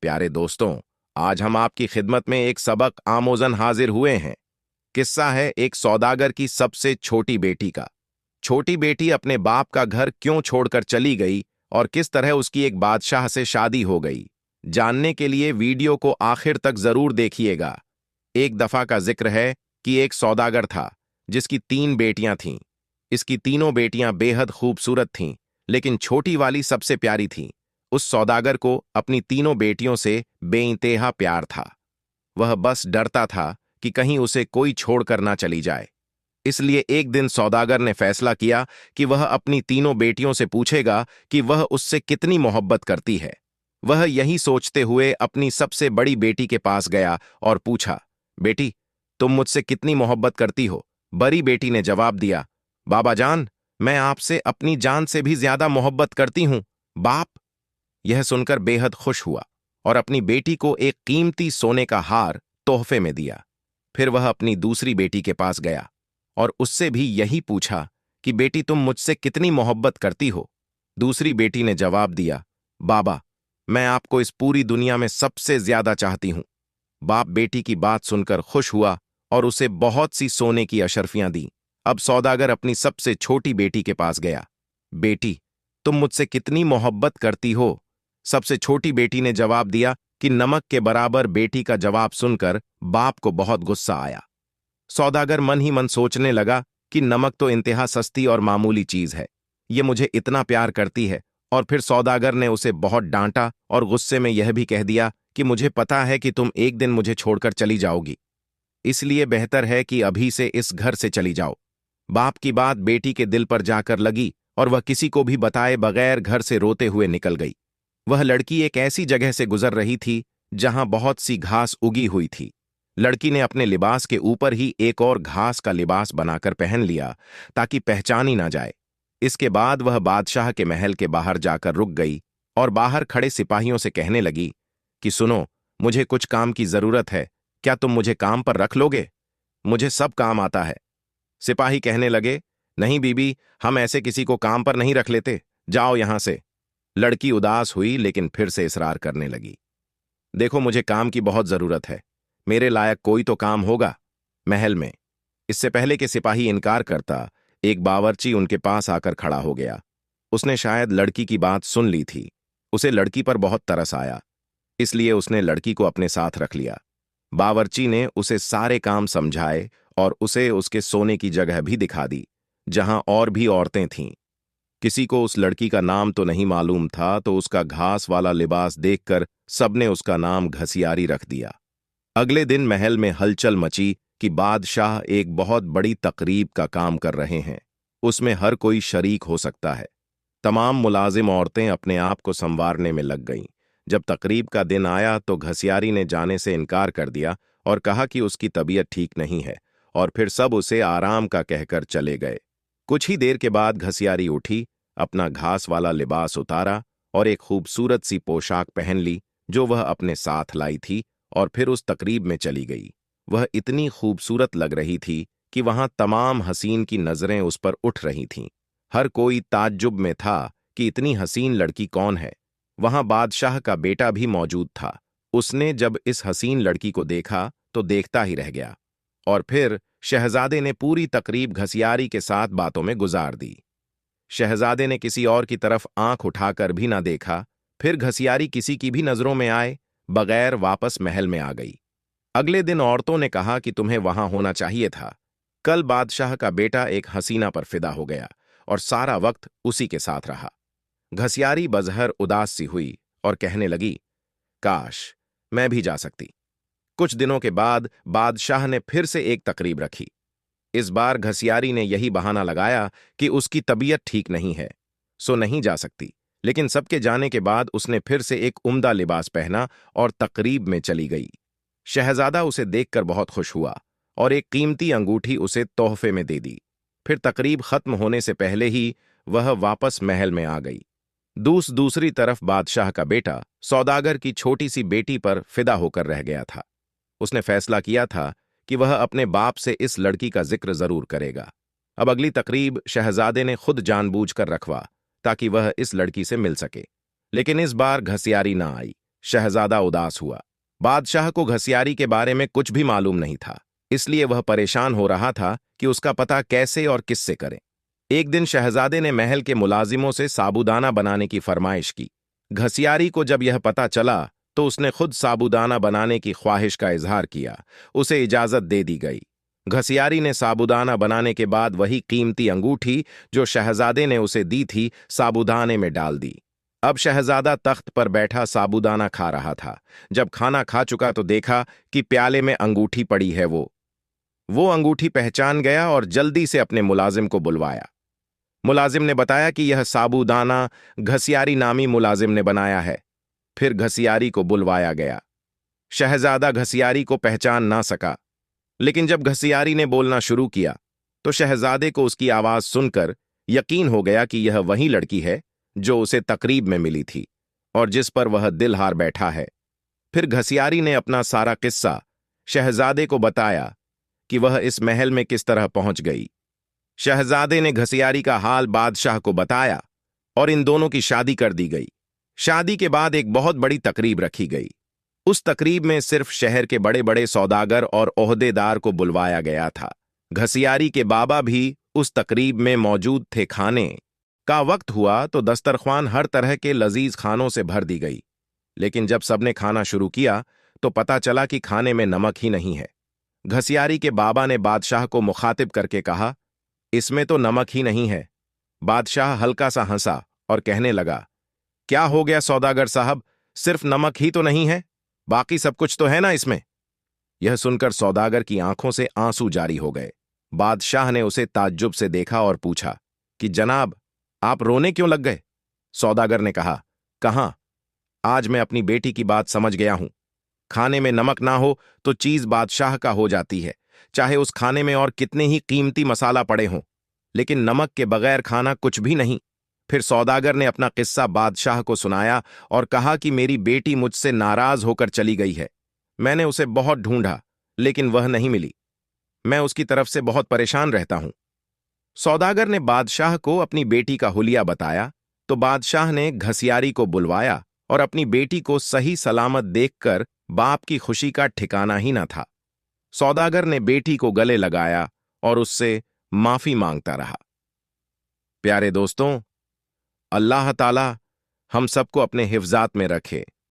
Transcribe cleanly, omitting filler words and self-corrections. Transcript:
प्यारे दोस्तों, आज हम आपकी खिदमत में एक सबक आमोजन हाजिर हुए हैं। किस्सा है एक सौदागर की सबसे छोटी बेटी का। छोटी बेटी अपने बाप का घर क्यों छोड़कर चली गई और किस तरह उसकी एक बादशाह से शादी हो गई, जानने के लिए वीडियो को आखिर तक जरूर देखिएगा। एक दफा का जिक्र है कि एक सौदागर था जिसकी 3 बेटियां थीं। इसकी तीनों बेटियां बेहद खूबसूरत थीं, लेकिन छोटी वाली सबसे प्यारी थी। उस सौदागर को अपनी तीनों बेटियों से बेइंतेहा प्यार था। वह बस डरता था कि कहीं उसे कोई छोड़कर ना चली जाए। इसलिए एक दिन सौदागर ने फैसला किया कि वह अपनी तीनों बेटियों से पूछेगा कि वह उससे कितनी मोहब्बत करती है। वह यही सोचते हुए अपनी सबसे बड़ी बेटी के पास गया और पूछा, बेटी, तुम मुझसे कितनी मोहब्बत करती हो? बड़ी बेटी ने जवाब दिया, बाबा जान, मैं आपसे अपनी जान से भी ज्यादा मोहब्बत करती हूं। बाप यह सुनकर बेहद खुश हुआ और अपनी बेटी को एक कीमती सोने का हार तोहफे में दिया। फिर वह अपनी दूसरी बेटी के पास गया और उससे भी यही पूछा कि बेटी, तुम मुझसे कितनी मोहब्बत करती हो? दूसरी बेटी ने जवाब दिया, बाबा, मैं आपको इस पूरी दुनिया में सबसे ज्यादा चाहती हूं। बाप बेटी की बात सुनकर खुश हुआ और उसे बहुत सी सोने की अशर्फियां दी। अब सौदागर अपनी सबसे छोटी बेटी के पास गया। बेटी, तुम मुझसे कितनी मोहब्बत करती हो? सबसे छोटी बेटी ने जवाब दिया कि नमक के बराबर। बेटी का जवाब सुनकर बाप को बहुत गुस्सा आया। सौदागर मन ही मन सोचने लगा कि नमक तो इंतहा सस्ती और मामूली चीज है, ये मुझे इतना प्यार करती है। और फिर सौदागर ने उसे बहुत डांटा और गुस्से में यह भी कह दिया कि मुझे पता है कि तुम एक दिन मुझे छोड़कर चली जाओगी, इसलिए बेहतर है कि अभी से इस घर से चली जाओ। बाप की बात बेटी के दिल पर जाकर लगी और वह किसी को भी बताए बगैर घर से रोते हुए निकल गई। वह लड़की एक ऐसी जगह से गुजर रही थी जहां बहुत सी घास उगी हुई थी। लड़की ने अपने लिबास के ऊपर ही एक और घास का लिबास बनाकर पहन लिया ताकि पहचानी ना जाए। इसके बाद वह बादशाह के महल के बाहर जाकर रुक गई और बाहर खड़े सिपाहियों से कहने लगी कि सुनो, मुझे कुछ काम की जरूरत है, क्या तुम मुझे काम पर रख लोगे? मुझे सब काम आता है। सिपाही कहने लगे, नहीं बीबी, हम ऐसे किसी को काम पर नहीं रख लेते, जाओ यहां से। लड़की उदास हुई लेकिन फिर से इसरार करने लगी, देखो, मुझे काम की बहुत जरूरत है, मेरे लायक कोई तो काम होगा महल में। इससे पहले कि सिपाही इनकार करता, एक बावर्ची उनके पास आकर खड़ा हो गया। उसने शायद लड़की की बात सुन ली थी। उसे लड़की पर बहुत तरस आया, इसलिए उसने लड़की को अपने साथ रख लिया। बावर्ची ने उसे सारे काम समझाए और उसे उसके सोने की जगह भी दिखा दी जहां और भी औरतें थीं। किसी को उस लड़की का नाम तो नहीं मालूम था, तो उसका घास वाला लिबास देखकर सबने उसका नाम घसियारी रख दिया। अगले दिन महल में हलचल मची कि बादशाह एक बहुत बड़ी तकरीब का काम कर रहे हैं, उसमें हर कोई शरीक हो सकता है। तमाम मुलाजिम औरतें अपने आप को संवारने में लग गईं। जब तकरीब का दिन आया तो घसियारी ने जाने से इनकार कर दिया और कहा कि उसकी तबीयत ठीक नहीं है, और फिर सब उसे आराम का कहकर चले गए। कुछ ही देर के बाद घसियारी उठी, अपना घास वाला लिबास उतारा और एक खूबसूरत सी पोशाक पहन ली जो वह अपने साथ लाई थी, और फिर उस तकरीब में चली गई। वह इतनी खूबसूरत लग रही थी कि वहां तमाम हसीन की नजरें उस पर उठ रही थीं। हर कोई ताज्जुब में था कि इतनी हसीन लड़की कौन है। वहां बादशाह का बेटा भी मौजूद था। उसने जब इस हसीन लड़की को देखा तो देखता ही रह गया, और फिर शहजादे ने पूरी तकरीब घसियारी के साथ बातों में गुजार दी। शहजादे ने किसी और की तरफ आंख उठाकर भी ना देखा। फिर घसियारी किसी की भी नजरों में आए बगैर वापस महल में आ गई। अगले दिन औरतों ने कहा कि तुम्हें वहां होना चाहिए था। कल बादशाह का बेटा एक हसीना पर फिदा हो गया और सारा वक्त उसी के साथ रहा। घसियारी बजहर उदास सी हुई और कहने लगी, काश मैं भी जा सकती। कुछ दिनों के बाद बादशाह ने फिर से एक तकरीब रखी। इस बार घसियारी ने यही बहाना लगाया कि उसकी तबीयत ठीक नहीं है, सो नहीं जा सकती। लेकिन सबके जाने के बाद उसने फिर से एक उम्दा लिबास पहना और तकरीब में चली गई। शहजादा उसे देखकर बहुत खुश हुआ और एक कीमती अंगूठी उसे तोहफे में दे दी। फिर तकरीब खत्म होने से पहले ही वह वापस महल में आ गई। दूसरी तरफ बादशाह का बेटा सौदागर की छोटी सी बेटी पर फिदा होकर रह गया था। उसने फैसला किया था कि वह अपने बाप से इस लड़की का जिक्र जरूर करेगा। अब अगली तकरीब शहजादे ने खुद जानबूझकर रखवा ताकि वह इस लड़की से मिल सके। लेकिन इस बार घसियारी ना आई। शहजादा उदास हुआ। बादशाह को घसियारी के बारे में कुछ भी मालूम नहीं था, इसलिए वह परेशान हो रहा था कि उसका पता कैसे और किससे करें। एक दिन शहजादे ने महल के मुलाजिमों से साबूदाना बनाने की फरमाइश की। घसियारी को जब यह पता चला तो उसने खुद साबूदाना बनाने की ख्वाहिश का इजहार किया। उसे इजाजत दे दी गई। घसियारी ने साबूदाना बनाने के बाद वही कीमती अंगूठी जो शहजादे ने उसे दी थी साबूदाने में डाल दी। अब शहजादा तख्त पर बैठा साबूदाना खा रहा था। जब खाना खा चुका तो देखा कि प्याले में अंगूठी पड़ी है। वो अंगूठी पहचान गया और जल्दी से अपने मुलाजिम को बुलवाया। मुलाजिम ने बताया कि यह साबूदाना घसियारी नामी मुलाजिम ने बनाया है। फिर घसियारी को बुलवाया गया। शहजादा घसियारी को पहचान ना सका, लेकिन जब घसियारी ने बोलना शुरू किया तो शहजादे को उसकी आवाज सुनकर यकीन हो गया कि यह वही लड़की है जो उसे तकरीब में मिली थी और जिस पर वह दिल हार बैठा है। फिर घसियारी ने अपना सारा किस्सा शहजादे को बताया कि वह इस महल में किस तरह पहुंच गई। शहजादे ने घसियारी का हाल बादशाह को बताया और इन दोनों की शादी कर दी गई। शादी के बाद एक बहुत बड़ी तकरीब रखी गई। उस तकरीब में सिर्फ शहर के बड़े बड़े सौदागर और ओहदेदार को बुलवाया गया था। घसियारी के बाबा भी उस तकरीब में मौजूद थे। खाने का वक्त हुआ तो दस्तरख्वान हर तरह के लजीज खानों से भर दी गई, लेकिन जब सबने खाना शुरू किया तो पता चला कि खाने में नमक ही नहीं है। घसियारी के बाबा ने बादशाह को मुखातिब करके कहा, इसमें तो नमक ही नहीं है। बादशाह हल्का सा हंसा और कहने लगा, क्या हो गया सौदागर साहब, सिर्फ नमक ही तो नहीं है, बाकी सब कुछ तो है ना इसमें। यह सुनकर सौदागर की आंखों से आंसू जारी हो गए। बादशाह ने उसे ताज्जुब से देखा और पूछा कि जनाब, आप रोने क्यों लग गए। सौदागर ने कहा, कहां, आज मैं अपनी बेटी की बात समझ गया हूं। खाने में नमक ना हो तो चीज बादशाह का हो जाती है, चाहे उस खाने में और कितने ही कीमती मसाला पड़े हों, लेकिन नमक के बगैर खाना कुछ भी नहीं। फिर सौदागर ने अपना किस्सा बादशाह को सुनाया और कहा कि मेरी बेटी मुझसे नाराज होकर चली गई है। मैंने उसे बहुत ढूंढा लेकिन वह नहीं मिली। मैं उसकी तरफ से बहुत परेशान रहता हूं। सौदागर ने बादशाह को अपनी बेटी का हुलिया बताया तो बादशाह ने घसियारी को बुलवाया और अपनी बेटी को सही सलामत देखकर बाप की खुशी का ठिकाना ही न था। सौदागर ने बेटी को गले लगाया और उससे माफी मांगता रहा। प्यारे दोस्तों, अल्लाह ताला हम सबको अपने हिफ्जात में रखे।